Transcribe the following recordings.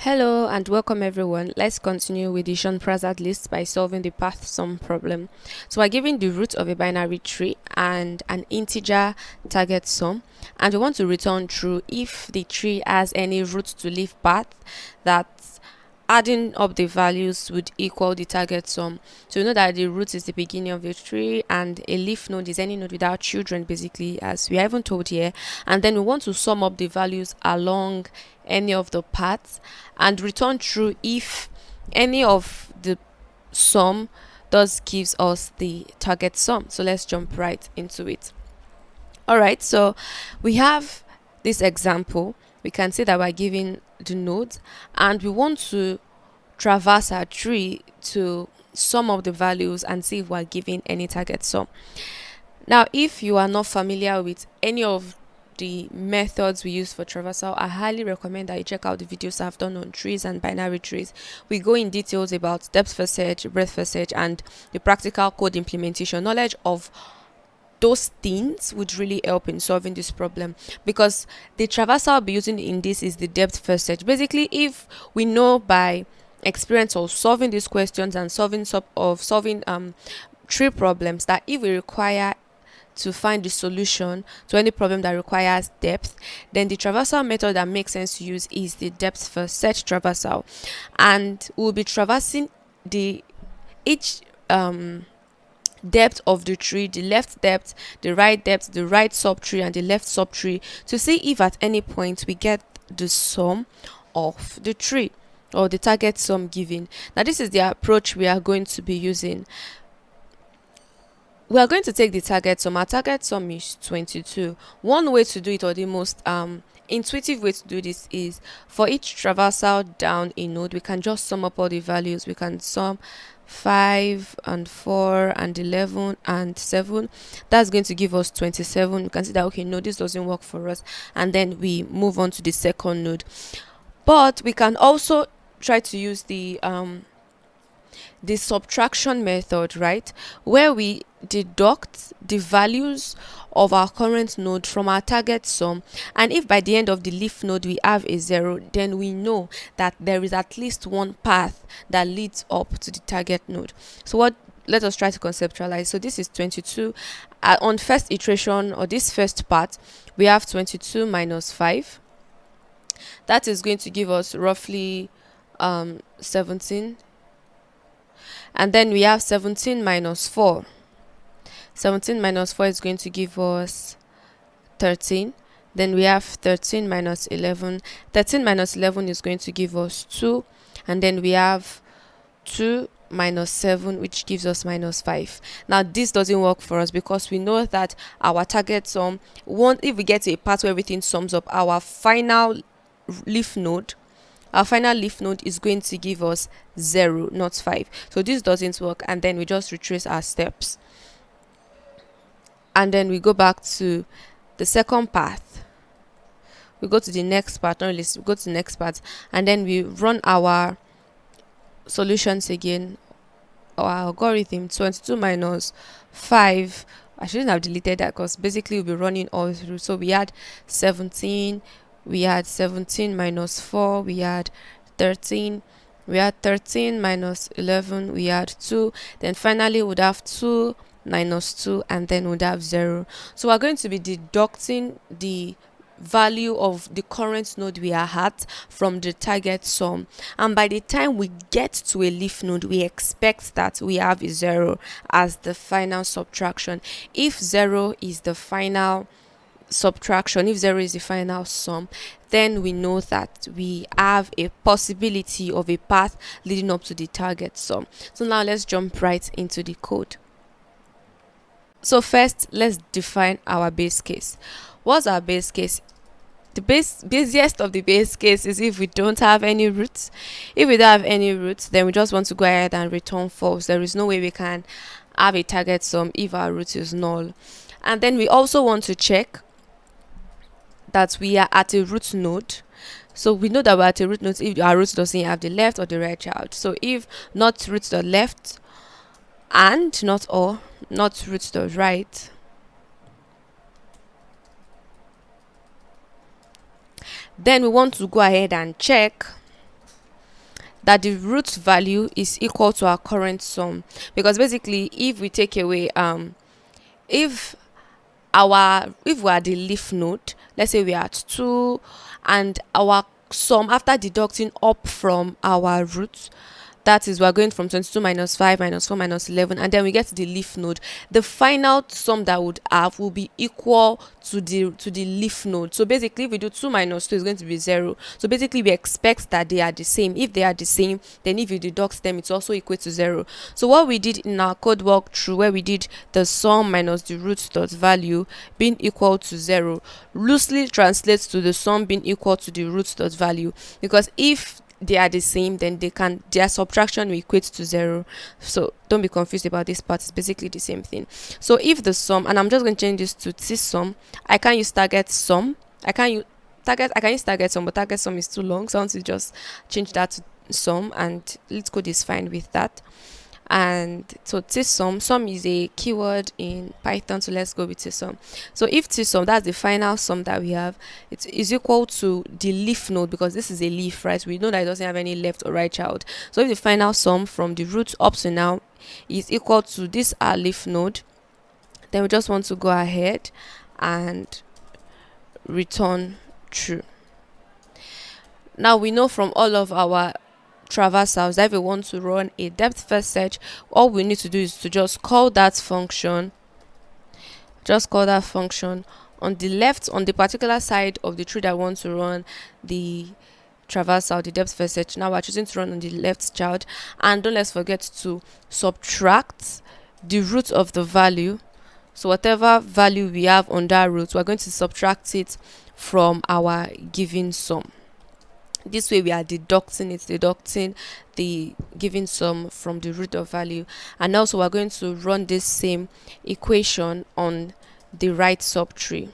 Hello and welcome everyone. Let's continue with the Jean-Prasad list by solving the path sum problem. So we're given the root of a binary tree and an integer target sum, and we want to return true if the tree has any root to leaf path that adding up the values would equal the target sum. So we know that the root is the beginning of the tree and a leaf node is any node without children, basically, as we haven't told here. And then we want to sum up the values along any of the paths and return true if any of the sum does gives us the target sum. So let's jump right into it. All right, so we have this example. We can see that we're given the nodes and we want to traverse our tree to sum up the values and see if we're given any target sum. Now, if you are not familiar with any of the methods we use for traversal, I highly recommend that you check out the videos I've done on trees and binary trees. We go in details about depth first search, breadth first search, and the practical code implementation. Knowledge of those things would really help in solving this problem, because the traversal I'll be using in this is the depth first search. Basically, if we know by experience of solving these questions and solving tree problems that if we require to find the solution to any problem that requires depth, then the traversal method that makes sense to use is the depth first search traversal, and we'll be traversing each depth of the tree, the left depth, the right subtree, and the left subtree, to see if at any point we get the sum of the tree or the target sum given. Now, this is the approach we are going to be using. We are going to take the target sum. Our target sum is 22. One way to do it, or the most intuitive way to do this, is for each traversal down a node, we can just sum up all the values. We can sum 5 and 4 and 11 and 7. That's going to give us 27. You can see that, okay, no, this doesn't work for us, and then we move on to the second node. But we can also try to use the subtraction method, right, where we deduct the values of our current node from our target sum, and if by the end of the leaf node we have a 0, then we know that there is at least one path that leads up to the target node. So let us try to conceptualize. So this is 22. On first iteration, or this first part, we have 22 minus 5. That is going to give us roughly 17. And then we have 17 minus 4. 17 minus 4 is going to give us 13. Then we have 13 minus 11. 13 minus 11 is going to give us 2. And then we have 2 minus 7, which gives us minus 5. Now, this doesn't work for us because we know that our target sum, if we get to a part where everything sums up, our final leaf node is going to give us 0, not 5. So this doesn't work, and then we just retrace our steps. And then we go back to the second path. We go to the next part, we go to the next part, and then we run our solutions again, our algorithm. 22 minus 5, I shouldn't have deleted that because basically we'll be running all through. So we had 17, we had 17 minus 4, we had 13, we had 13 minus 11, we had 2, then finally we'd have 2 minus 2, and then we'd have 0. So we're going to be deducting the value of the current node we are at from the target sum, and by the time we get to a leaf node, we expect that we have a 0 as the final subtraction. If 0 is the final subtraction, if 0 is the final sum, then we know that we have a possibility of a path leading up to the target sum. So now let's jump right into the code. So first, let's define our base case. What's our base case? The basiest of the base case is if we don't have any roots. If we don't have any roots, then we just want to go ahead and return false. There is no way we can have a target sum if our root is null. And then we also want to check that we are at a root node. So we know that we're at a root node if our root doesn't have the left or the right child. So if not root the left and not root the right, then we want to go ahead and check that the root value is equal to our current sum, because basically if we take away if we are the leaf node, let's say we are at 2, and our sum after deducting up from our root, that is, we're going from 22 minus 5 minus 4 minus 11, and then we get to the leaf node. The final sum that would have will be equal to the leaf node. So basically if we do 2 minus 2 is going to be 0. So basically we expect that they are the same. If they are the same, then if you deduct them, it's also equal to 0. So what we did in our code walkthrough, where we did the sum minus the root dot value being equal to 0, loosely translates to the sum being equal to the root dot value, because if they are the same, then their subtraction will equate to 0. So don't be confused about this part, it's basically the same thing. So if the sum, and I'm just going to change this to t sum, I can't use target sum, I can use target sum, but target sum is too long, so I want to just change that to sum, and Leetcode is fine with that. And so tsum is a keyword in Python, so let's go with tsum. So if tsum, that's the final sum that we have, it is equal to the leaf node, because this is a leaf, right? We know that it doesn't have any left or right child. So if the final sum from the root up to now is equal to this our leaf node, then we just want to go ahead and return true. Now we know from all of our traversals that if we want to run a depth first search, all we need to do is to just call that function on the left, on the particular side of the tree that we want to run the traversal, the depth first search. Now we're choosing to run on the left child, and don't let's forget to subtract the root of the value. So whatever value we have on that root, we're going to subtract it from our given sum. This way we are deducting the given sum from the root of value. And also we're going to run this same equation on the right subtree.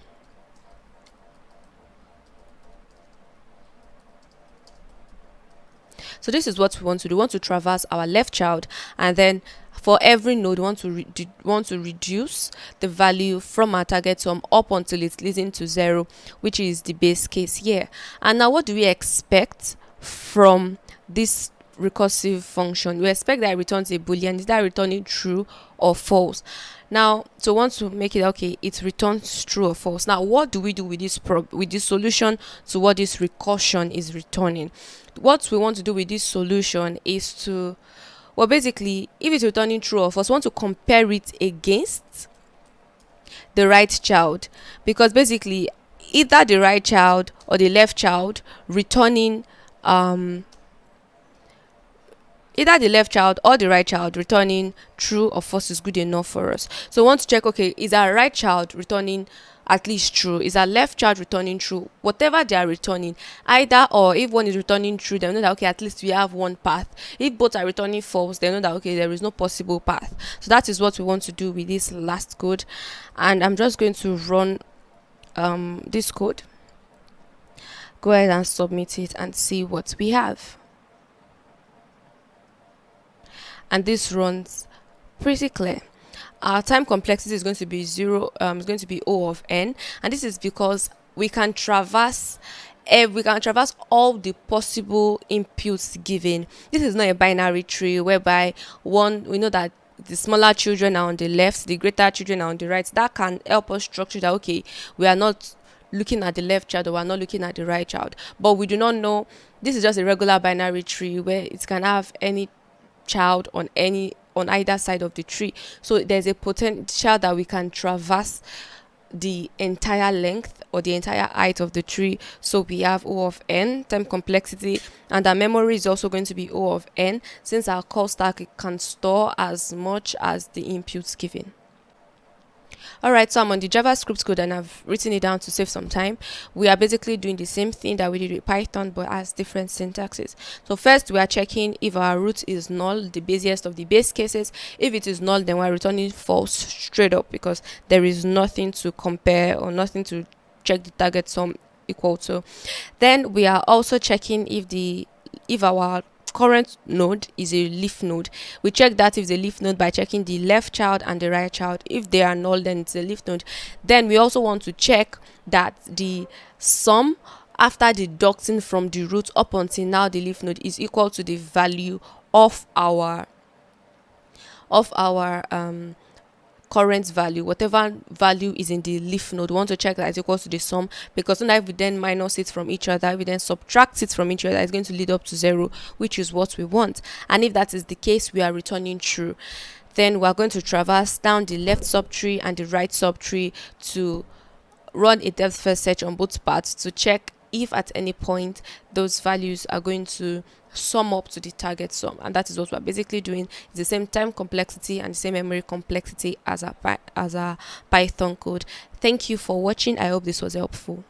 So this is what we want to do. We want to traverse our left child, and then for every node we want to reduce the value from our target sum up until it's leading to 0, which is the base case here. And now what do we expect from this recursive function? We expect that it returns a boolean. Is that returning true or false? Now, so once to make it okay, it returns true or false. Now what do we do with this solution to what this recursion is returning? What we want to do with this solution is to, well, basically if it's returning true or false, we want to compare it against the right child, because basically either the right child or the left child returning either the left child or the right child returning true or false is good enough for us. So we want to check, okay, is our right child returning at least true? Is our left child returning true? Whatever they are returning, either or, if one is returning true, they know that okay, at least we have one path. If both are returning false, they know that okay, there is no possible path. So that is what we want to do with this last code. And I'm just going to run this code. Go ahead and submit it and see what we have. And this runs pretty clear. Our time complexity is going to be 0, is going to be O of n, and this is because we can traverse all the possible inputs given. This is not a binary tree whereby we know that the smaller children are on the left, the greater children are on the right. That can help us structure that okay, we are not looking at the left child or we are not looking at the right child, but we do not know. This is just a regular binary tree where it can have any child on either side of the tree. So there's a potential that we can traverse the entire length or the entire height of the tree. So we have O of n, time complexity, and our memory is also going to be O of n, since our call stack can store as much as the inputs given. Alright, so I'm on the JavaScript code and I've written it down to save some time. We are basically doing the same thing that we did with Python, but as different syntaxes. So first we are checking if our root is null, the basiest of the base cases. If it is null, then we're returning false straight up, because there is nothing to compare or nothing to check the target sum equal to. Then we are also checking if our current node is a leaf node. We check that if it's a leaf node by checking the left child and the right child. If they are null, then it's a leaf node. Then we also want to check that the sum after deducting from the root up until now the leaf node is equal to the value of our current value, whatever value is in the leaf node. We want to check that it's equal to the sum, because so if we then minus it from each other, if we then subtract it from each other, it's going to lead up to 0, which is what we want. And if that is the case, we are returning true. Then we're going to traverse down the left subtree and the right subtree to run a depth first search on both parts to check if at any point those values are going to sum up to the target sum. And that is what we're basically doing. It's the same time complexity and the same memory complexity as a Python code. Thank you for watching. I hope this was helpful.